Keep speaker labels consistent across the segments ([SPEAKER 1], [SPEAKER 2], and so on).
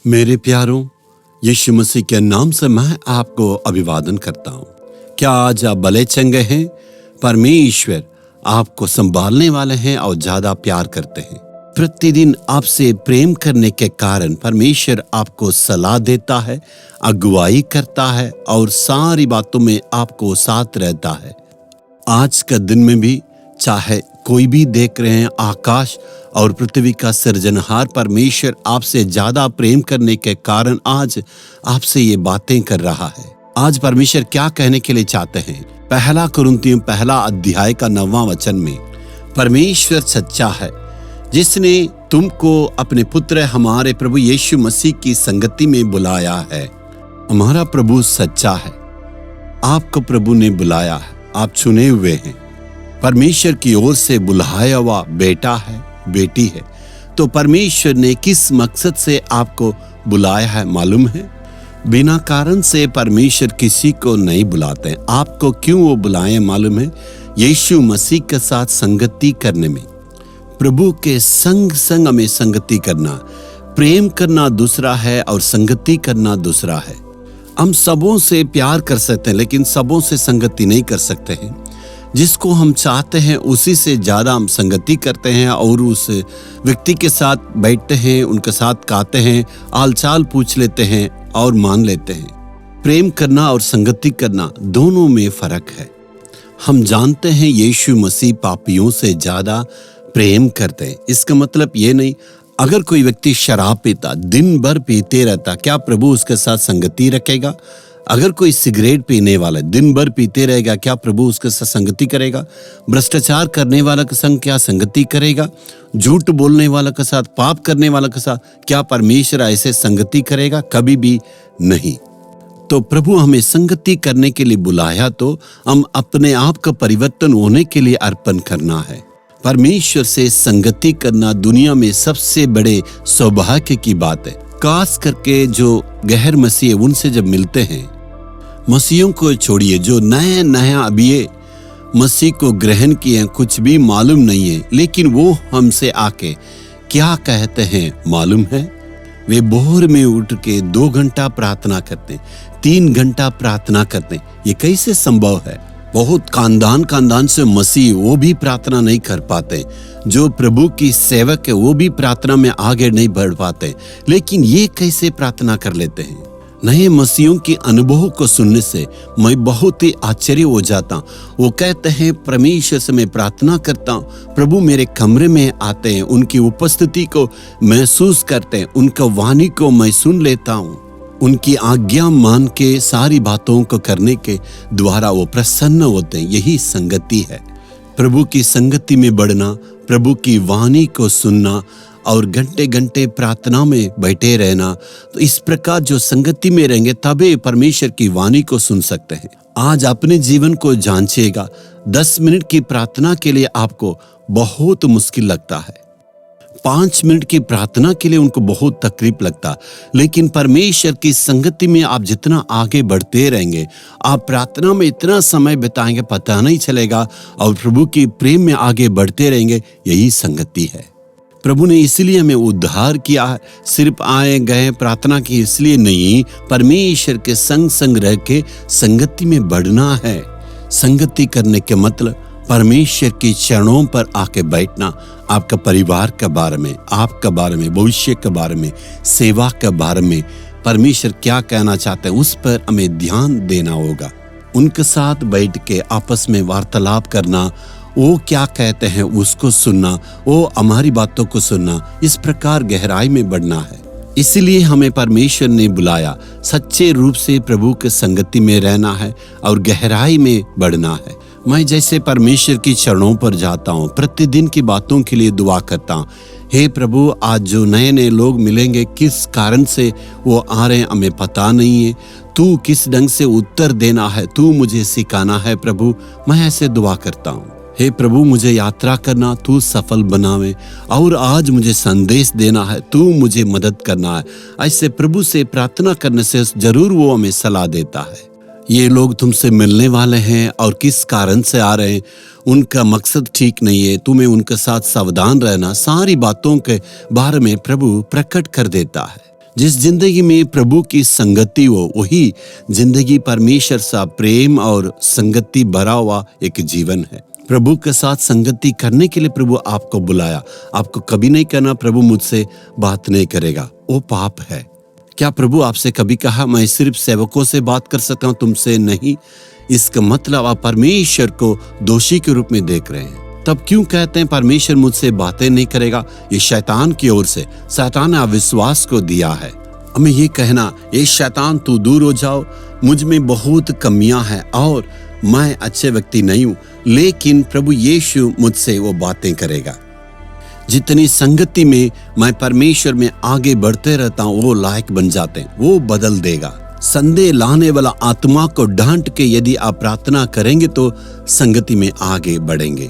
[SPEAKER 1] मेरे प्यारों, यीशु मसीह के नाम से मैं आपको अभिवादन करता हूँ। क्या आज आप भले चंगे हैं? परमेश्वर आपको संभालने वाले हैं और ज्यादा प्यार करते हैं। प्रतिदिन आपसे प्रेम करने के कारण परमेश्वर आपको सलाह देता है, अगुवाई करता है और सारी बातों में आपको साथ रहता है। आज का दिन में भी चाहे कोई भी देख रहे हैं, आकाश और पृथ्वी का सृजनहार परमेश्वर आपसे ज्यादा प्रेम करने के कारण आज आपसे ये बातें कर रहा है। आज परमेश्वर क्या कहने के लिए चाहते हैं? पहला कुरिन्थियों पहला अध्याय का 9वां वचन में, परमेश्वर सच्चा है जिसने तुमको अपने पुत्र हमारे प्रभु यीशु मसीह की संगति में बुलाया है। हमारा प्रभु सच्चा है, आपको प्रभु ने बुलाया है, आप चुने हुए हैं। परमेश्वर की ओर से बुलाया हुआ बेटा है, बेटी है। तो परमेश्वर ने किस मकसद से आपको बुलाया है मालूम है? बिना कारण से परमेश्वर किसी को नहीं बुलाते। आपको क्यों वो बुलाए मालूम है? यीशु मसीह के साथ संगति करने में, प्रभु के संग में संगति करना। प्रेम करना दूसरा है और संगति करना दूसरा है। हम सबों से प्यार कर सकते हैं लेकिन सबों से संगति नहीं कर सकते हैं। जिसको हम चाहते हैं उसी से ज्यादा हम संगति करते हैं और उस व्यक्ति के साथ बैठते हैं, उनके साथ खाते हैं, हालचाल पूछ लेते हैं और मान लेते हैं। प्रेम करना और संगति करना दोनों में फर्क है। हम जानते हैं यीशु मसीह पापियों से ज्यादा प्रेम करते हैं। इसका मतलब ये नहीं, अगर कोई व्यक्ति शराब पीता, दिन भर पीते रहता, क्या प्रभु उसके साथ संगति रखेगा? अगर कोई सिगरेट पीने वाला दिन भर पीते रहेगा, क्या प्रभु उसके साथ संगति करेगा? भ्रष्टाचार करने वाला के संग क्या संगति करेगा? झूठ बोलने वाला के साथ, पाप करने वाला के साथ क्या परमेश्वर ऐसे संगति करेगा? कभी भी नहीं। तो प्रभु हमें संगति करने के लिए बुलाया तो हम अपने आप का परिवर्तन होने के लिए अर्पण करना है। परमेश्वर से संगति करना दुनिया में सबसे बड़े सौभाग्य की बात है। खास करके जो गैर मसीह उनसे जब मिलते हैं, मसीहों को छोड़िए, जो नया अभी मसीह को ग्रहण किए, कुछ भी मालूम नहीं है, लेकिन वो हमसे आके क्या कहते हैं मालूम है? वे भोर में उठ के 2 घंटा प्रार्थना करते, 3 घंटा प्रार्थना करते। ये कैसे संभव है? बहुत खानदान से मसीह वो भी प्रार्थना नहीं कर पाते, जो प्रभु की सेवक है वो भी प्रार्थना में आगे नहीं बढ़ पाते, लेकिन ये कैसे प्रार्थना कर लेते हैं? नए मसीहों के अनुभव को सुनने से मैं बहुत ही आश्चर्य हो जाता। वो कहते हैं परमेश्वर से मैं प्रार्थना करता हूँ, प्रभु मेरे कमरे में आते हैं, उनकी उपस्थिति को महसूस करते हैं, उनका वाणी को मैं सुन लेता हूँ, उनकी आज्ञा मान के सारी बातों को करने के द्वारा वो प्रसन्न होते हैं। यही संगति है। प्रभु की संगति में बढ़ना, प्रभु की वाणी को सुनना और घंटे घंटे प्रार्थना में बैठे रहना। तो इस प्रकार जो संगति में रहेंगे तभी परमेश्वर की वाणी को सुन सकते हैं। आज अपने जीवन को जांचिएगा। 10 मिनट की प्रार्थना के लिए आपको बहुत मुश्किल लगता है, 5 मिनट की प्रार्थना के लिए उनको बहुत तकलीफ लगता, लेकिन परमेश्वर की संगति में आप जितना आगे बढ़ते रहेंगे, आप प्रार्थना में इतना समय बिताएंगे पता नहीं चलेगा और प्रभु की प्रेम में आगे बढ़ते रहेंगे। यही संगति है। प्रभु ने इसलिए हमें उद्धार किया है। सिर्फ आए गए प्रार्थना की इसलिए नहीं, परमेश्वर के संग रह के संगति में बढ़ना है। संगति करने के मतलब परमेश्वर की चरणों पर आके बैठना, आपका परिवार के बारे में, आपके बारे में, भविष्य के बारे में, सेवा के बारे में परमेश्वर क्या कहना चाहते हैं उस पर हमें ध्यान देना होगा। उनके साथ बैठ के आपस में वार्तालाप करना, वो क्या कहते हैं उसको सुनना, वो हमारी बातों को सुनना, इस प्रकार गहराई में बढ़ना है। इसलिए हमें परमेश्वर ने बुलाया, सच्चे रूप से प्रभु के संगति में रहना है और गहराई में बढ़ना है। मैं जैसे परमेश्वर की चरणों पर जाता हूँ, प्रतिदिन की बातों के लिए दुआ करता हूँ, हे प्रभु आज जो नए लोग मिलेंगे, किस कारण से वो आ रहे हैं हमें पता नहीं है, तू किस ढंग से उत्तर देना है, तू मुझे सिखाना है प्रभु। मैं ऐसे दुआ करता हूँ, हे प्रभु मुझे यात्रा करना, तू सफल बनावे, और आज मुझे संदेश देना है, तू मुझे मदद करना है। ऐसे प्रभु से प्रार्थना करने से जरूर वो हमें सलाह देता है। ये लोग तुमसे मिलने वाले हैं और किस कारण से आ रहे हैं, उनका मकसद ठीक नहीं है, तुम्हें उनके साथ सावधान रहना, सारी बातों के बारे में प्रभु प्रकट कर देता है। जिस जिंदगी में प्रभु की संगति हो वही जिंदगी परमेश्वर सा प्रेम और संगति भरा हुआ एक जीवन है। प्रभु के साथ संगति करने के लिए प्रभु आपको बुलाया। आपको कभी नहीं कहना प्रभु मुझसे बात नहीं करेगा, वो पाप है। क्या प्रभु आपसे कभी कहा मैं सिर्फ सेवकों से बात कर सकता हूं, तुमसे नहीं? इसका मतलब आप परमेश्वर को दोषी के रूप में देख रहे हैं। तब क्यों कहते हैं परमेश्वर मुझसे बातें नहीं करेगा? ये शैतान की ओर से, शैतान ने अविश्वास को दिया है। हमें ये कहना, ये शैतान तू दूर हो जाओ, मुझ में बहुत कमियां हैं और मैं अच्छे व्यक्ति नहीं हूं, लेकिन प्रभु यीशु मुझसे वो बातें करेगा। जितनी संगति में मैं परमेश्वर में आगे बढ़ते रहता हूं वो लायक बन जाते हैं, वो बदल देगा। संदेह लाने वाला आत्मा को डांट के यदि आप प्रार्थना करेंगे तो संगति में आगे बढ़ेंगे।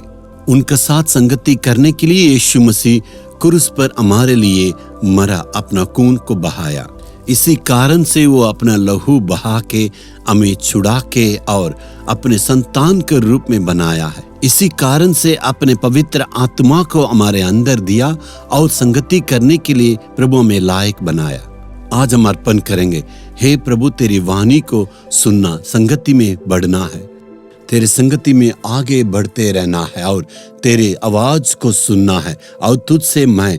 [SPEAKER 1] उनके साथ संगति करने के लिए यीशु मसीह क्रूस पर हमारे लिए मरा, अपना खून को बहाया। इसी कारण से वो अपना लहू बहा के हमें छुड़ा के और अपने संतान के रूप में बनाया है। इसी कारण से अपने पवित्र आत्मा को हमारे अंदर दिया और संगति करने के लिए प्रभु हमें लायक बनाया। आज हम अर्पण करेंगे, हे प्रभु तेरी वाणी को सुनना, संगति में बढ़ना है, तेरे संगति में आगे बढ़ते रहना है और तेरे आवाज को सुनना है और तुझसे मैं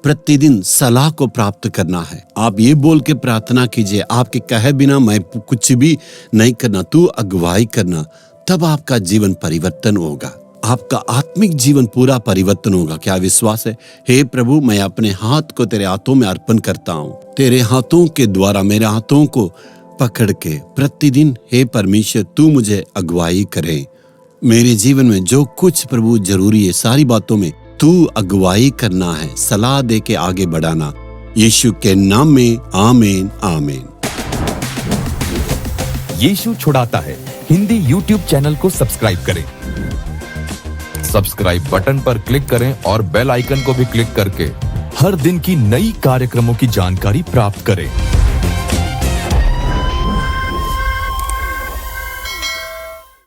[SPEAKER 1] प्रतिदिन सलाह को प्राप्त करना है। आप ये बोल के प्रार्थना कीजिए, आपके कहे बिना मैं कुछ भी नहीं करना, तू अगुवाई करना, तब आपका जीवन परिवर्तन होगा, आपका आत्मिक जीवन पूरा परिवर्तन होगा। क्या विश्वास है? हे प्रभु मैं अपने हाथ को तेरे हाथों में अर्पण करता हूँ। तेरे हाथों के द्वारा मेरे हाथों को पकड़ के प्रतिदिन हे परमेश्वर तू मुझे अगुवाई करे। मेरे जीवन में जो कुछ प्रभु जरूरी है सारी बातों में तू अगुवाई करना है, सलाह दे के आगे बढ़ाना। यीशु के नाम में आमीन आमीन।
[SPEAKER 2] यीशु छुड़ाता है हिंदी YouTube चैनल को सब्सक्राइब करें। सब्सक्राइब बटन पर क्लिक करें और बेल आइकन को भी क्लिक करके हर दिन की नई कार्यक्रमों की जानकारी प्राप्त करें।